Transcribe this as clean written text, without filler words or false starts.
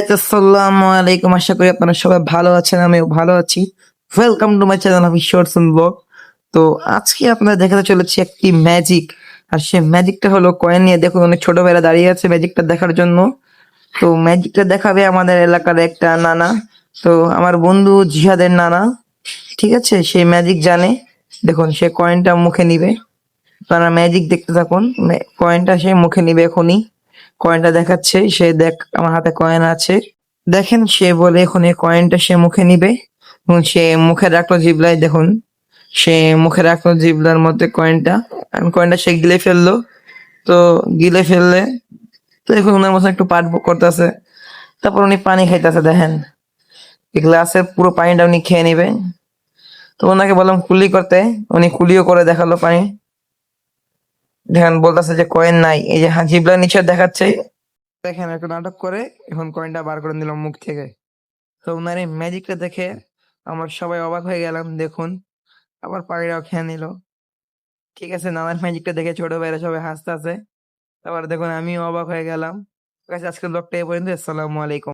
Guys, আসসালামু আলাইকুম। আশা করি আপনারা সবাই ভালো আছেন, আমিও ভালো আছি। Welcome to my channel of swords blog. তো আজকে আপনারা দেখাতে চলেছি একটি ম্যাজিক। আর সেই ম্যাজিকটা হলো কয়েন নিয়ে। দেখুন, অনেক ছোট ভাইরা দাঁড়িয়ে আছে ম্যাজিকটা দেখার জন্য। তো ম্যাজিকটা দেখাবে আমাদের এলাকার একটা নানা। তো আমার বন্ধু জিহাদের নানা, ঠিক আছে, সেই ম্যাজিক জানে। দেখুন, সে কয়েনটা মুখে নিবে। আপনারা ম্যাজিক দেখতে থাকুন। কয়েনটা সে মুখে নিবে এখনই। কয়েনটা দেখাচ্ছে সে, দেখ আমার হাতে কয়েন আছে। দেখেন, সে বলে এখন এই কয়েনটা সে মুখে নিবে এবং সে মুখে রাখলো জিবলায়। দেখুন, সে মুখে রাখলো জিবলার মধ্যে কয়েনটা। কয়েনটা সে গিলে ফেললো। তো গিলে ফেললে তো এখন ওনার মতো একটু পাট করতেছে। তারপর উনি পানি খাইতেছে। দেখেন, এই গ্লাসের পুরো পানিটা উনি খেয়ে নিবে। তো ওনাকে বললাম কুলি করতে, উনি কুলিও করে দেখালো পানি। দেখেন, বলতেছে যে কয়েন নাই। এই যে জিবলার নিচে দেখাচ্ছে। দেখেন, একটু নাটক করে এখন কয়েনটা বার করে নিলাম মুখ থেকে। তো উনার এই ম্যাজিকটা দেখে আমরা সবাই অবাক হয়ে গেলাম। দেখুন, আবার পাখিরাও খেয়ে নিল। ঠিক আছে, নানার ম্যাজিকটা দেখে ছোট ভাইরা সবাই হাসতে আছে। তারপর দেখুন, আমিও অবাক হয়ে গেলাম। ঠিক আছে, আজকের ব্লগটা এই পর্যন্ত। আসসালামু আলাইকুম।